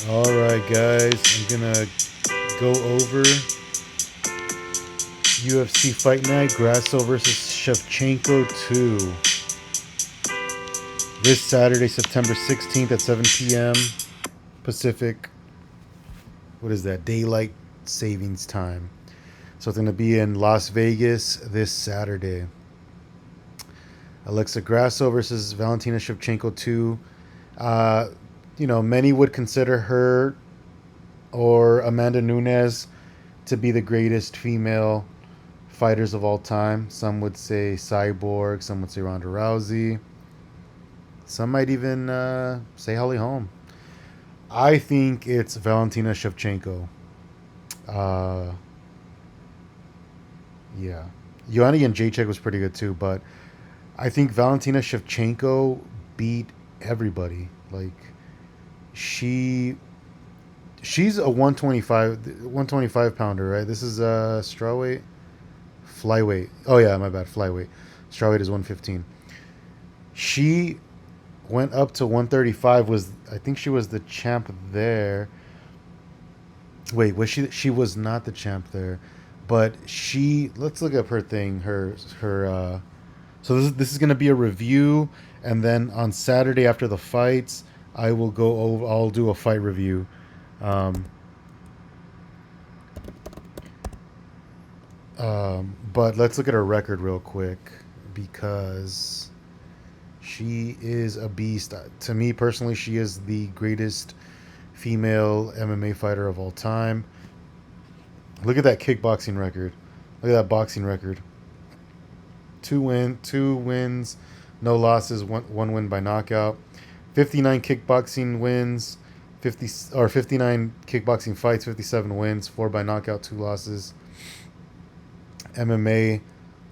Alright, guys, I'm gonna go over UFC Fight Night Grasso versus Shevchenko 2 this Saturday, September 16th at 7 p.m. Pacific. What is that? Daylight savings time. So it's gonna be in Las Vegas this Saturday. Alexa Grasso versus Valentina Shevchenko 2. Uh, many would consider her or Amanda Nunes to be the greatest female fighters of all time. Some would say Cyborg, some would say Ronda Rousey. Some might even say Holly Holm. I think it's Valentina Shevchenko. Uh, yeah. Joanna and Jacek was pretty good too, but I think Valentina Shevchenko beat everybody. Like she she's a 125 pounder, right? This is strawweight, flyweight. Oh yeah, my bad, flyweight. Strawweight is 115. She went up to 135. Was I think she was the champ there. Wait, was she was not the champ there, but she let's look up her thing. Her so this is going to be a review, and then on Saturday after the fights, I will go over. I'll do a fight review. Um, but let's look at her record real quick because she is a beast. To me personally, she is the greatest female MMA fighter of all time. Look at that kickboxing record. Look at that boxing record. Two wins, no losses, one win by knockout. 59 kickboxing wins, 59 kickboxing fights, 57 wins, 4 by knockout, 2 losses. MMA,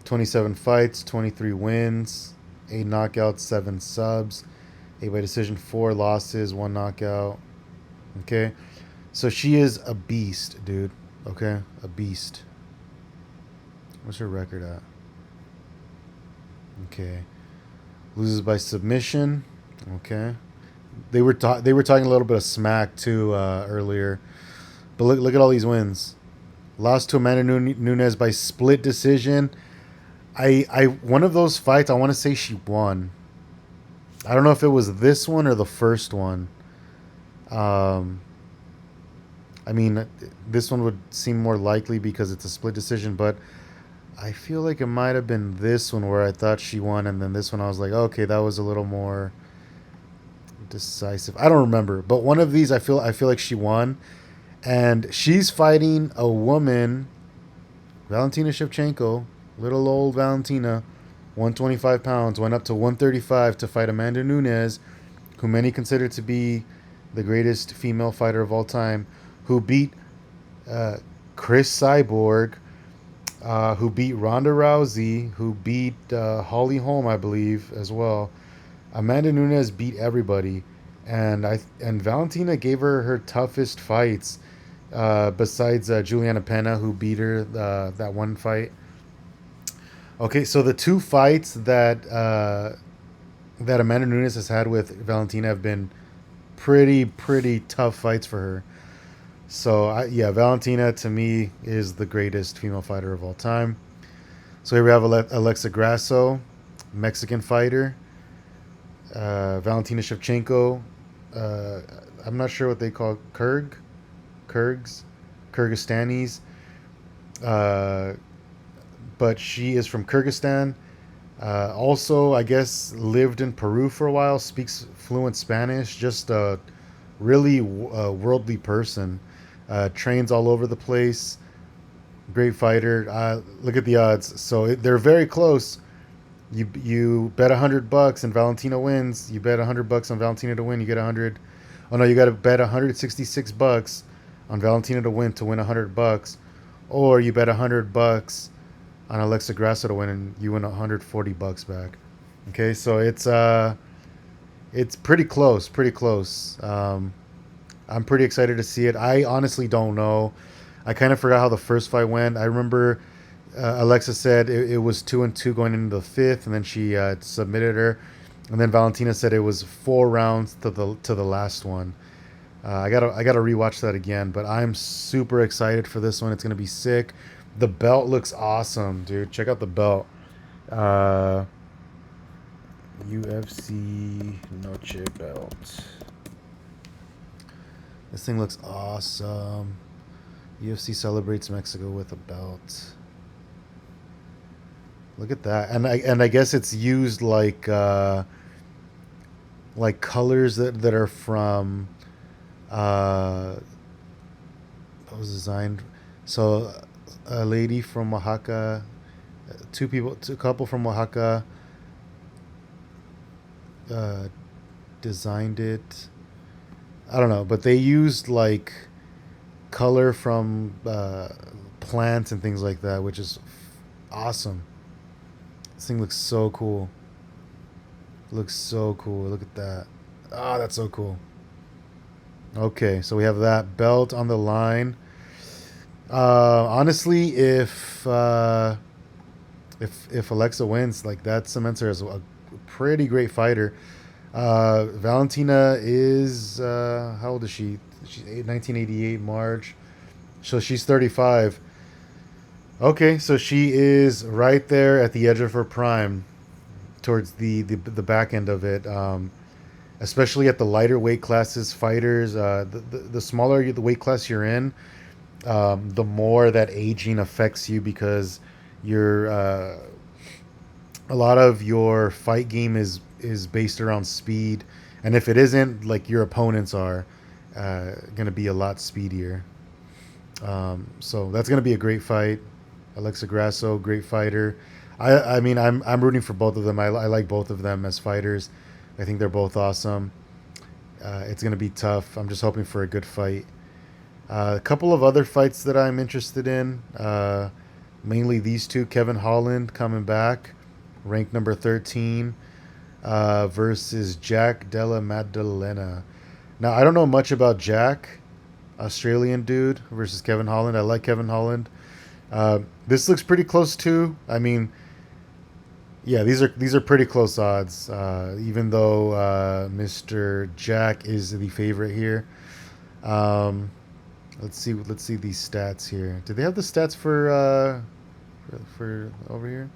27 fights, 23 wins, 8 knockouts, 7 subs, 8 by decision, 4 losses, 1 knockout. Okay? So she is a beast, dude. Okay? A beast. What's her record at? Okay. Loses by submission. Okay. They were talking a little bit of smack too earlier. But look at all these wins. Lost to Amanda Nunes by split decision. I one of those fights I want to say she won. I don't know if it was this one or the first one. Um, I mean, this one would seem more likely because it's a split decision, but I feel like it might have been this one where I thought she won, and then this one I was like, okay, that was a little more decisive. I don't remember, but one of these I feel like she won, and she's fighting a woman, Valentina Shevchenko, little old Valentina, 125 pounds, went up to 135 to fight Amanda Nunes, who many consider to be the greatest female fighter of all time, who beat uh, Chris Cyborg, who beat Ronda Rousey, who beat Holly Holm, I believe, as well. Amanda Nunes beat everybody, and Valentina gave her toughest fights. Besides Juliana Pena, who beat her that one fight. Okay, so the two fights that Amanda Nunes has had with Valentina have been pretty tough fights for her. So yeah, Valentina to me is the greatest female fighter of all time. So here we have Alexa Grasso, Mexican fighter. Valentina Shevchenko. Uh, I'm not sure what they call Kyrgyz, Kyrgyzstanis. Uh, but she is from Kyrgyzstan. Also, I guess lived in Peru for a while. Speaks fluent Spanish. Just a really worldly person. Trains all over the place. Great fighter. Look at the odds. So they're very close. You bet $100 and Valentina wins. You bet $100 on Valentina to win. You get 100. Oh no, you got to bet $166 on Valentina to win $100, or you bet $100 on Alexa Grasso to win and you win $140 back. Okay, so it's pretty close, pretty close. I'm pretty excited to see it. I honestly don't know. I kind of forgot how the first fight went. I remember Alexa said it was 2-2 going into the fifth, and then she submitted her, and then Valentina said it was 4 rounds to the last one. I gotta rewatch that again, but I'm super excited for this one. It's gonna be sick. The belt looks awesome, dude. Check out the belt. Uh, UFC Noche belt. This thing looks awesome. UFC celebrates Mexico with a belt. Look at that, and I guess it's used like colors that are from that was designed. So a lady from Oaxaca, two couple from Oaxaca uh, designed it. I don't know, but they used like color from plants and things like that, which is awesome. This thing looks so cool. Looks so cool. Look at that. Ah, that's so cool. Okay, so we have that belt on the line. Honestly, if Alexa wins, like that cements her as a pretty great fighter. Valentina is how old is she? She's 1988 March, so she's 35. Okay, so she is right there at the edge of her prime, towards the back end of it. Especially at the lighter weight classes, fighters. The smaller the weight class you're in, the more that aging affects you because you're a lot of your fight game is based around speed, and if it isn't, like your opponents are going to be a lot speedier. So that's going to be a great fight. Alexa Grasso, great fighter. I mean I'm rooting for both of them. I like both of them as fighters. I think they're both awesome. It's going to be tough. I'm just hoping for a good fight. A couple of other fights that I'm interested in. Mainly these two. Kevin Holland coming back, ranked number 13, versus Jack Della Maddalena. Now, I don't know much about Jack, Australian dude, versus Kevin Holland. I like Kevin Holland. This looks pretty close too. I mean, yeah, these are pretty close odds. Even though Mr. Jack is the favorite here. Um, let's see these stats here. Do they have the stats for over here?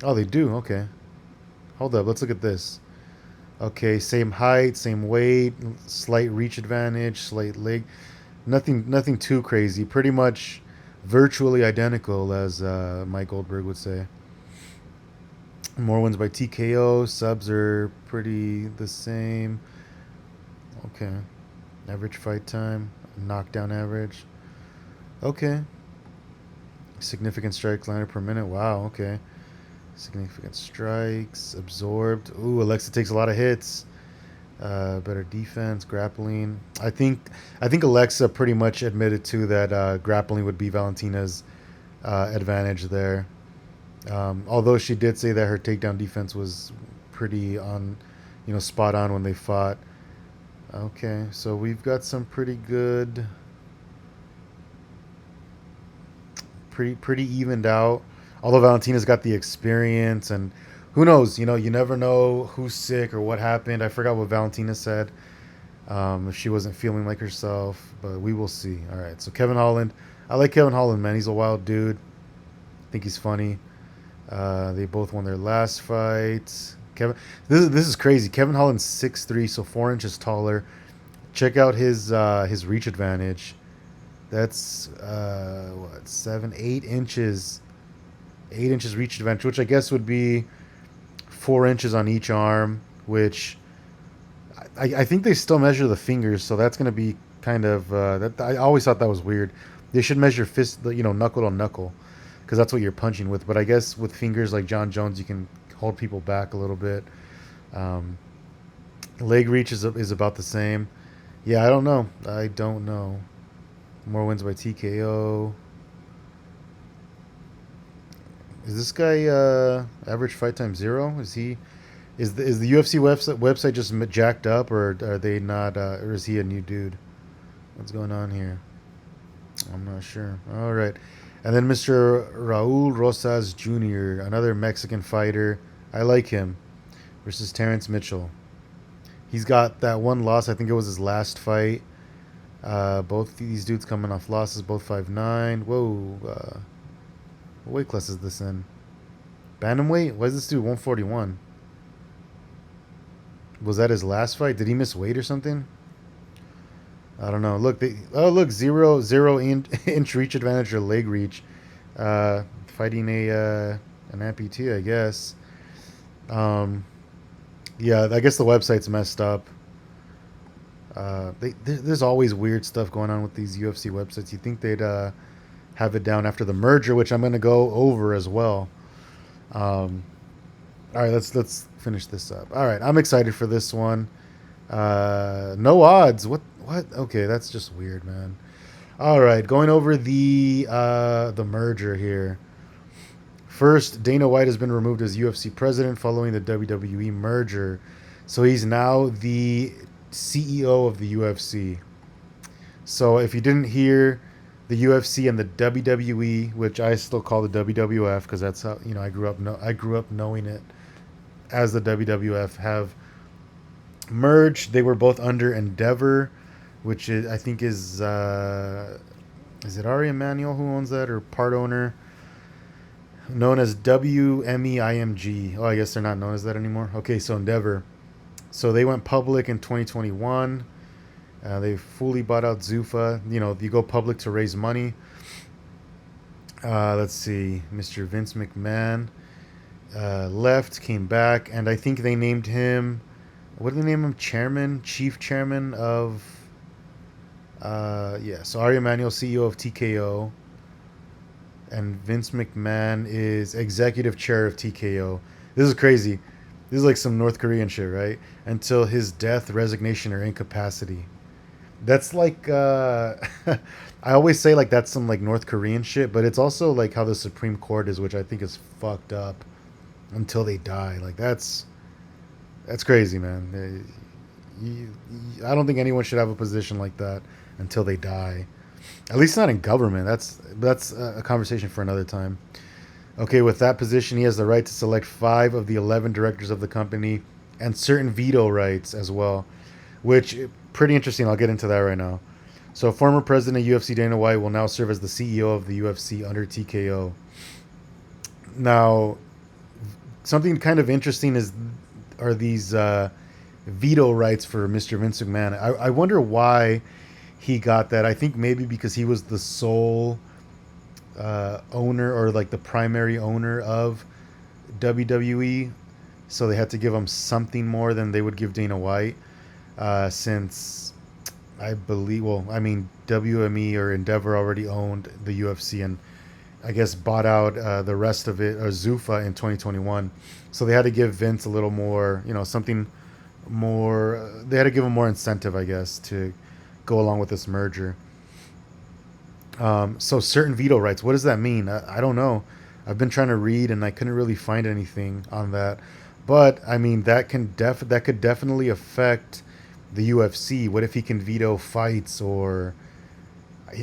Oh, they do. Okay, hold up. Let's look at this. Okay, same height, same weight, slight reach advantage, slight leg. Nothing too crazy. Pretty much virtually identical, as Mike Goldberg would say. More wins by TKO. Subs are pretty the same. Okay. Average fight time. Knockdown average. Okay. Significant strikes landed per minute. Wow. Okay. Significant strikes absorbed. Ooh, Alexa takes a lot of hits. Better defense, grappling. I think Alexa pretty much admitted too that grappling would be Valentina's advantage there. Although she did say that her takedown defense was pretty on, spot on when they fought. Okay, so we've got some pretty evened out. Although Valentina's got the experience, and who knows? You never know who's sick or what happened. I forgot what Valentina said. If she wasn't feeling like herself, but we will see. All right, so Kevin Holland. I like Kevin Holland, man. He's a wild dude. I think he's funny. They both won their last fight. This is crazy. Kevin Holland's 6'3", so 4 inches taller. Check out his reach advantage. That's what 7 8 inches, 8 inches reach advantage, which I guess would be 4 inches on each arm. Which I think they still measure the fingers, so that's going to be kind of that. I always thought that was weird. They should measure fist, knuckle to knuckle, because that's what you're punching with. But I guess with fingers like John Jones, you can hold people back a little bit. Um, Leg reach is about the same. Yeah, I don't know. I don't know. More wins by TKO. Is this guy average fight time 0? Is the UFC website just jacked up, or are they not? Or is he a new dude? What's going on here? I'm not sure. All right, and then Mr. Raul Rosas Jr., another Mexican fighter. I like him, versus Terrence Mitchell. He's got that one loss. I think it was his last fight. Both these dudes coming off losses, both 5'9". Whoa. What weight class is this in? Bantamweight? Why is this dude 141? Was that his last fight? Did he miss weight or something? I don't know. Look, look, zero inch reach advantage or leg reach. Fighting an amputee, I guess. Um, yeah, I guess the website's messed up. There's always weird stuff going on with these UFC websites. You think they'd have it down after the merger, which I'm going to go over as well. Um, all right, let's finish this up. All right, I'm excited for this one. No odds. What? Okay, that's just weird, man. All right, going over the merger here. First, Dana White has been removed as UFC president following the WWE merger, so he's now the CEO of the UFC. So if you didn't hear, the UFC and the WWE, which I still call the WWF because that's how I grew up. I grew up knowing it as the WWF, have merged. They were both under Endeavor, which is, I think is it Ari Emanuel who owns that or part owner? Known as WMEIMG. Oh, I guess they're not known as that anymore. Okay, so Endeavor. So they went public in 2021. They fully bought out Zuffa. You go public to raise money. Let's see. Mr. Vince McMahon left, came back, and I think they named him. What did they name him? Chief chairman of. So Ari Emanuel, CEO of TKO, and Vince McMahon is executive chair of TKO. This is crazy. This is like some North Korean shit, right? Until his death, resignation, or incapacity. That's like I always say like that's some like North Korean shit, but it's also like how the Supreme Court is, which I think is fucked up. Until they die, like that's crazy, man. I don't think anyone should have a position like that until they die. At least not in government. That's a conversation for another time. Okay, with that position, he has the right to select 5 of the 11 directors of the company and certain veto rights as well, which pretty interesting. I'll get into that right now. So, former president of UFC Dana White will now serve as the CEO of the UFC under TKO. Now, something kind of interesting are these veto rights for Mr. Vince McMahon. I wonder why he got that. I think maybe because he was the sole owner or like the primary owner of WWE, so they had to give him something more than they would give Dana White, since I believe, WME or Endeavor already owned the UFC and I guess bought out the rest of it, or Zuffa, in 2021. So they had to give Vince a little more, something more. They had to give him more incentive, I guess, to go along with this merger. So certain veto rights. What does that mean? I don't know. I've been trying to read and I couldn't really find anything on that. But I mean, that could definitely affect the UFC. What if he can veto fights? Or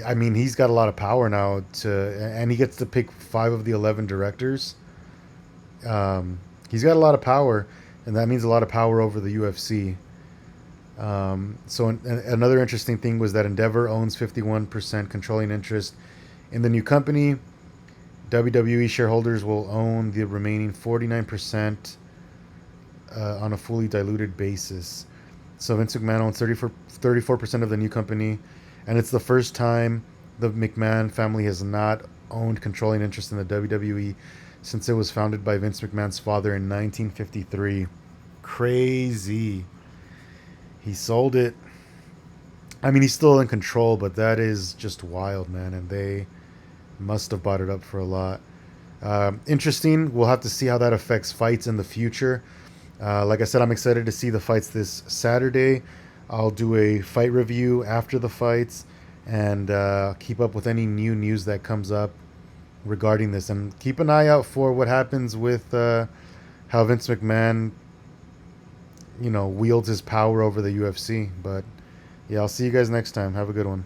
I mean, he's got a lot of power now and he gets to pick 5 of the 11 directors. He's got a lot of power, and that means a lot of power over the UFC. Another interesting thing was that Endeavor owns 51% controlling interest in the new company. WWE shareholders will own the remaining 49% on a fully diluted basis. So Vince McMahon owns 34% of the new company, and it's the first time the McMahon family has not owned controlling interest in the WWE since it was founded by Vince McMahon's father in 1953. Crazy. He sold it. I mean, he's still in control, but that is just wild, man. And they must have bought it up for a lot. Interesting. We'll have to see how that affects fights in the future. Like I said, I'm excited to see the fights this Saturday. I'll do a fight review after the fights and keep up with any new news that comes up regarding this. And keep an eye out for what happens with how Vince McMahon, wields his power over the UFC. But yeah, I'll see you guys next time. Have a good one.